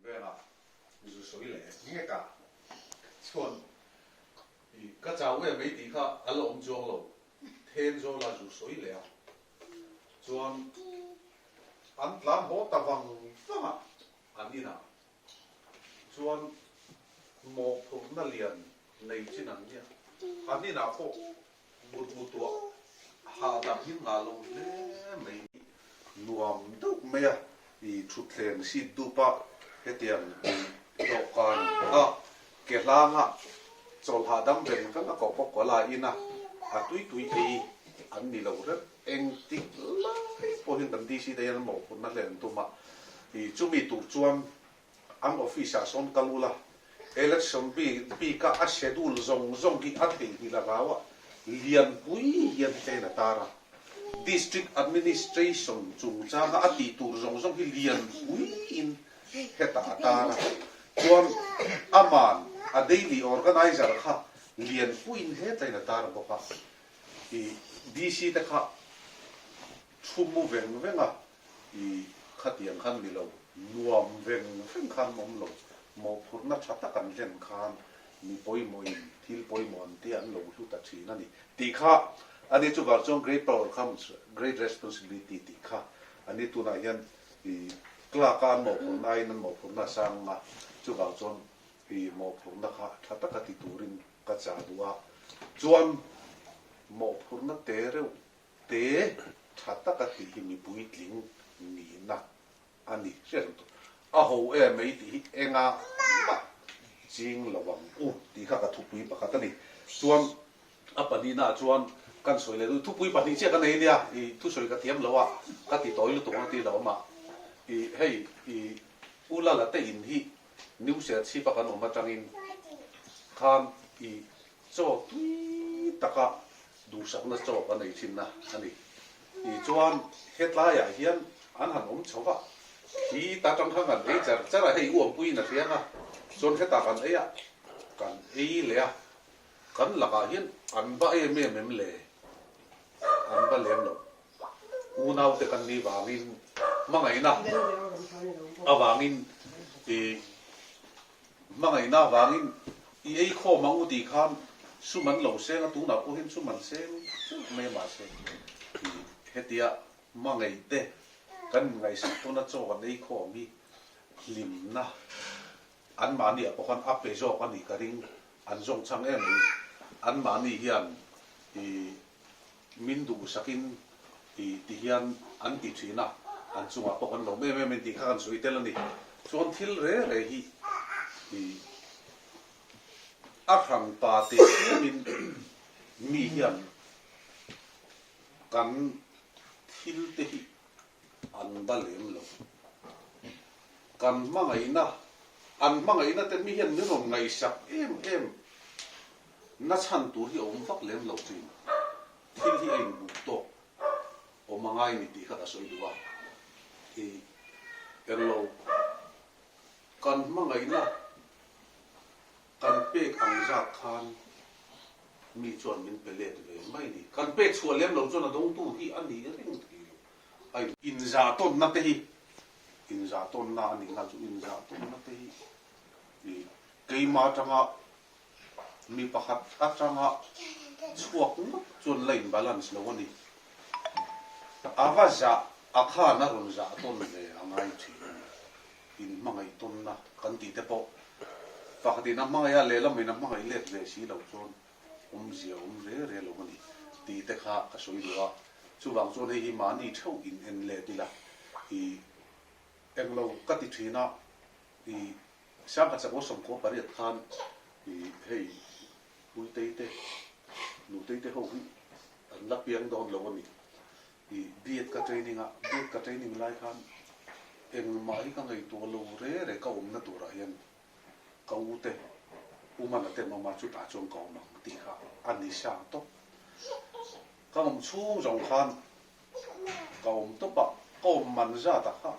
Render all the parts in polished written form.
venga zu soi le nghe cả chuan ka chau e mai ti kha alom chong lo then zo la zu soi le chuan an tlam ho ta wang fa an ina chuan mo phum na lian nei chin an nia an ina ko mut mut to ha da hin nga lo le mai nuam du me a I thu thleng si du pa hetian to kan a ke langa chol ha dam ben kan ko pok ko la ina a tui tui ti an ni lo re eng tik lai po hin dan di si de yan mo kun na len tu ma I chumi tu chuan ang office son kalula election bi ka a schedule zong ki a thei hi la rawa lian pui hian te na tara district administration chung changa ati tur zong hi lian pui in heta tara chuan aman a daily organizer kha lian pui in he tai na tara boka I DC ta kha thumu venga I khatiang khan mi lo nuam veng khan mom lo mo phurna chata kan len khan mi poi moi thil poi mon ti an lo thu ta thina ni ti kha ani chu war chong great power comes great responsibility ti kha ani tu na hian I kla kan mo phurna in mo phurna sang ma chu war chong I mo phurna kha chata ka ti turin ka cha duwa chuan mo phurna te re te chata ka ti mi pui tling ni na ani sel tu a ho e mai ti enga ma jing lawang u ti kha ka thupui pakhat ani chuan a pani na chuan kan soi le thu pui pani che kan nei nia I thu soi ka tiam lawa ka ti toi lu tong ti lawa ma I hei I ula la te in hi new set si pa kan ma tangin khan I cho tui taka du sak na cho ka nei chin na ani I chuan hetla ya hian an han chowa khi ta trong khang an ei char hei uam pui na thianga chon heta kan eya kan ei le a kan laka hian an ba e mem le an ba lem lo unau te kan ni wangin mangai na awangin mangai na wangin I ei kho mangu ti khan suman lo se nga tu na ko hin suman se me ma se hetia mangai te kan ngai sa to na cho kan ei kho mi lim na an mani a pokhan a pe zo kan ni ka ring an zong chang em an mani hian I min du sakin I ti hian an ti thina an chunga pokhan lo me ti kha kan sui tel ani chon thil re hi I a rang pa te min mi hian kan thil te hi an ba lem lo kan mangai na te mi hian ni rom ngai sak em na chan tu hi om vak lem lo chin thil hi ai bu to o mangai ni ti kha ta soi duwa I erlo kan mangai na kan pek ang za khan mi chuan min pelet ve mai ni kan pek chua lem lo chon a dong tu hi ani ring ti ai in za ton na te hi in za ton na ni nga chu in za ton na te hi kei ma tanga mi pakhat a tanga chuak na chon line balance lo ani ava za akha na ron za ton ve angai thi in mangai ton na kan ti te po pakati na mangai a le lam na mangai let ve si lo chon zia re lo ani ti te kha ka soi duwa chu wang chon hi mani thau in en le ti la I englo ka ti thina I sang ka chago som ko pariat khan I hei ui te nu te ho hi an la piang don lo ani I diet ka training lai khan eng mai ka ngai to lo re ka na tu ra hian ka u te uma na te ma chu ta chong ko ma ti kha ani sa to ka mong chung jong khan ka to pa ko man za ta kha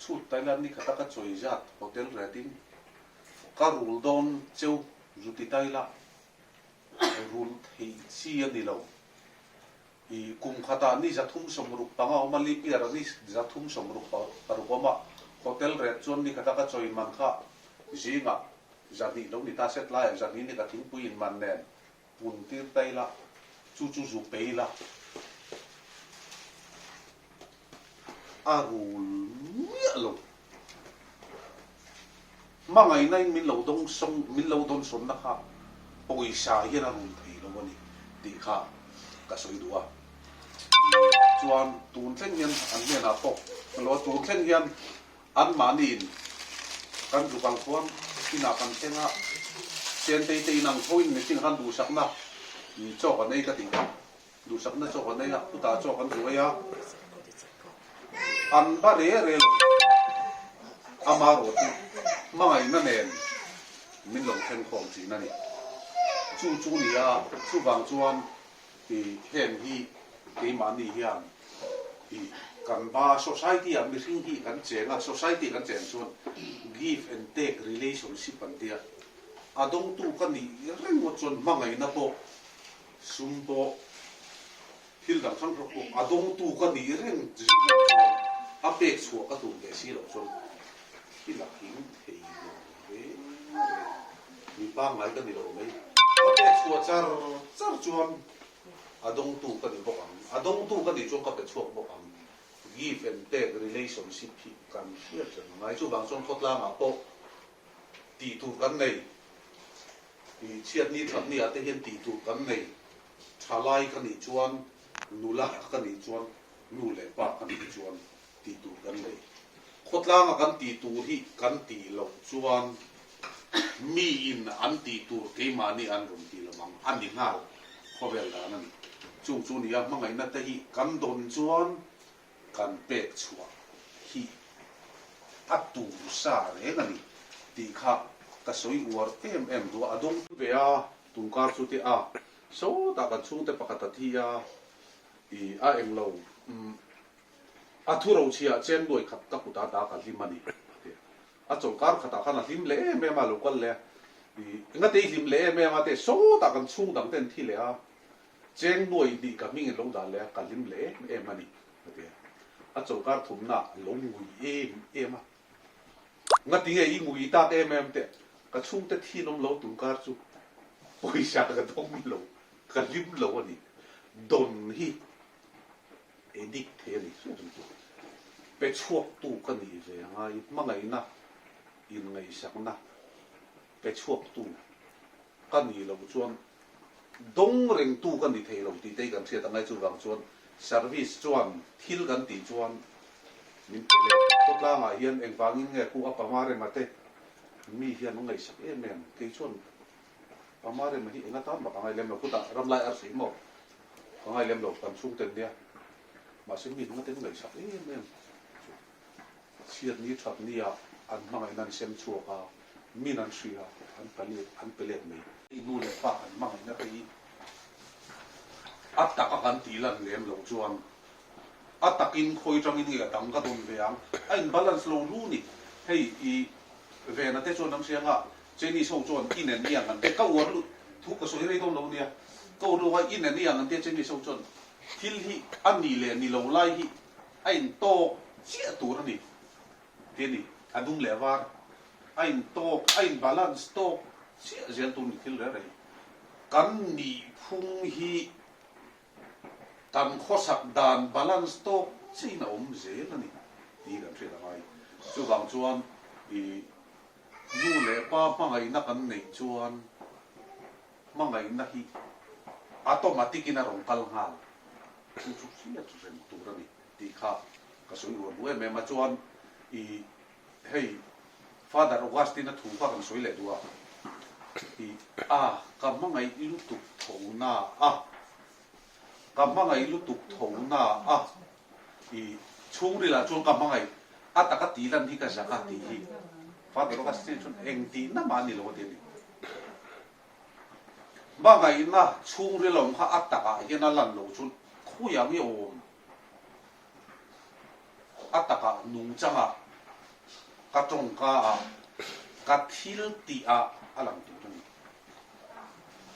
chu Thailand ni khata ka choi zat hotel rating ka rul don cheu ruti taila rul thei chi ani lo I kum khata ni za thum som ru panga o mali pi ra ni za thum som ru pa ru ma hotel red zone ni kata ka choi man kha zinga zani lo ni ta set lai zani ni ka thing puin man nen pun tir tai la chu chu zu pei la arul mia lo mangai nai min lo dong song min lo don son na kha poi sa hian arul thei lo ni ti kha ka soi dua chuan tun thleng hian an hian a pok lo tun thleng hian an manin kan du bang khuam ina kan thenga chen tei tei nang thoin ni ting han du sakna ni chok an nei ka ting du sakna chok an nei a puta chok an du ya an ba re re amaro ti mai na nen min lo then khom chi na ni chu chu ni a chu bang chuan ti hen hi ke mani hian i kan ba society a mi hring hi kan chenga society kan chen chuan give and take relationship an tia adong tu kan ni reng mo chuan mangai na po sum po hil dang thang ro po adong tu kan ni reng ji na chuan a pek chu ka tu ke si lo chuan hi la hing thei lo ve mi pa ngai kan ni lo mai a pek chu char chuan adong tu kan ni bo ang adong tu kan ni chuan ka pe chuak bo ang give and take relationship hi kan hiar chan ngai chu bang chuan khotla ma po ti tu kan nei i chiat ni thap ni ate hian ti tu kan nei thalai kan ni chuan nula kan ni chuan nu le pa kan ni chuan ti tu kan nei khotla ma kan ti tu hi kan ti lo chuan mi in an ti tu ke mani an rum ti lo mang an ni ngal khovel da nan chung chu ni a mangai na te hi kan don chuan kan pek chua hi atu sa re ngani ti kha ka soi war em do adong ve a tungkar chu te a so ta kan chung te pakata thi a I a eng lo a thu ro chia chen doi khat ka puta da ka limani a chongkar khata khana lim le me ma lokal le I nga te lim le me ma te so ta kan chung dang ten thi le a chen doi di ka ming lo da le ka lim le em mani a chongkar thumna lo ngui em a nga tinge I ngui ta em te ka chung te thi nom lo tungkar chu poi sa ka dong lo ka lim lo ani don hi edik the ni su tu pe chuak tu ka ni ve ngai mangai na in ngai sak na pe chuak tu ka ni lo chuan dong reng tu ka ni thei lo ti te kan thia ta ngai chu wang chuan service chuan thil kan ti chuan min pele to tla ma hian eng wangin nge ku apa mare mate mi hian ngai sak em ke chuan pamare ma hi enga tan ba ngai lem lo puta ram lai ar si mo ngai lem lo kan chung ten dia ma sim mi ngai ten ngai sak em chiat ni thap ni a an mangai nan sem chu ka min an sri ha an pele me I nu le pa an mangai na kai at taka kan tilan lem lo chuan atakin khoi tangin nge dang ka don veang ain balance lo lu ni hei I ve na te chuan nam sianga cheni so chuan in an yang an te ka war lu thu ka soi rei dom lo nia ko ru wa in an yang an te cheni so chuan thil hi ani le ni lo lai hi ain to chia tur ni te ni adung le war ain to ain balance to chia zel tu ni thil re rei kan ni phung hi tan khosak dan balance to china zel ani ti kan thre lai chu bang chuan I nu le pa mangai na kan nei chuan mangai na hi automatic ina rong kal ngal chu chu sia chu ren tu ra ni ti kha ka soi ro bu me ma chuan I hei father Augustine thu kha kan soi le duwa I a ka mangai lu tu thona a ka mangai lu tu thona a I chung ri la chuan ka mangai ataka ti lan hi ka zaka ti hi father Augustine chun eng ti na mani lo de ni ba ngai na chung ri lom kha ataka hian lan lo chun khuyang I om ataka nung changa ka tong ka a ka thil ti a alam tu tu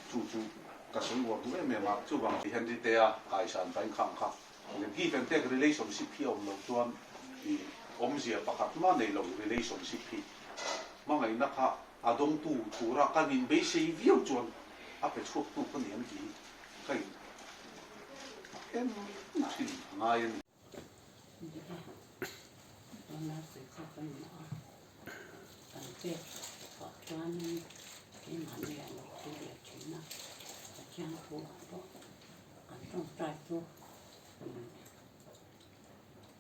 chu chu ka soi wo du me ma chu bang ti hen ri te a ai san bai khang kha le gi fen te relationship hi om lo chuan I om zia pakhat ma nei lo relationship hi mangai na kha adong tu thura kanin be sei viau chuan a pe chuak tu kan niam ki kai em thin ngai an nó sẽ có cái nhỏ cần thiết có cho nên cái mà này là cái việc chính là trang phụ đó ở trong trái phụ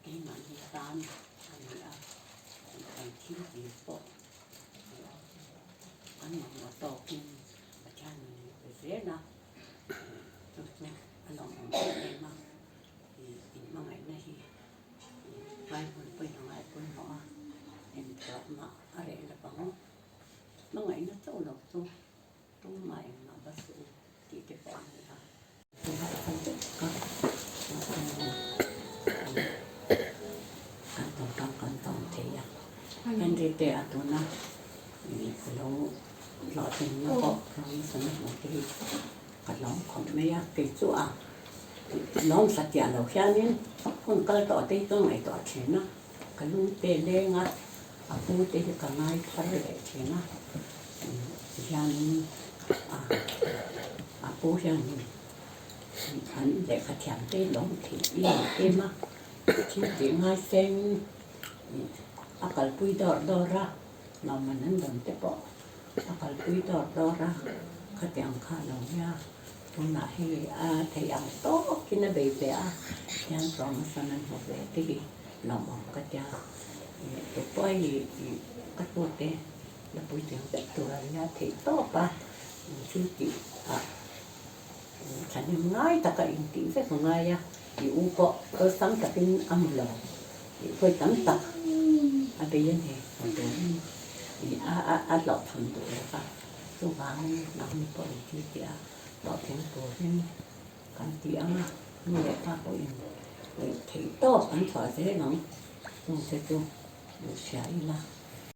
cái mà đi tan anh là anh chín gì bộ anh mà to kim mà cha mình phải dễ nào tôi anh lòng em mà thì mà ngày nay thì phải phải nói phải nói em chọn mà ở đây là bằng mà ngày nó châu lộc tôi mày mà bác sĩ chỉ cái bọn này à tôi không biết có căn tổng thế à anh đi tè tôi na vì lâu lọ tiền nó có rồi xong một cái lỏng còn mấy cái chỗ à lỏng sạch chả lâu xa nên con cái tỏ tây tôi ngày tỏ chuyện á cái lúc tè lên á à bố tè cả ngày phải để chuyện á ra nên à bố ra nên anh để cả chạm tè lỏng thì đi em á chỉ tiếng hai sen akal pui đỏ ra lòng mình nên đừng tiếp bỏ akal pui đỏ ra cái tiếng khá lòng nha tôi nói thầy ăn tốt khi nó bị vẽ chẳng còn sao nên học vẽ thì lòng ông cái cha tôi quay thì cái bút đấy là bút tiếng tôi là thầy tốt ba chứ chị chẳng những nói ta cái tiếng phép của ngay á thì u có sáng cả tiếng âm lòng thì phải tắm tập à bây giờ này còn tôi thì lọt thành tuổi là số vàng năm mươi tuổi thì lọt thành tuổi nên cái tiếng như vậy ta có thể to anh thoại thế nó không thể tu được sai là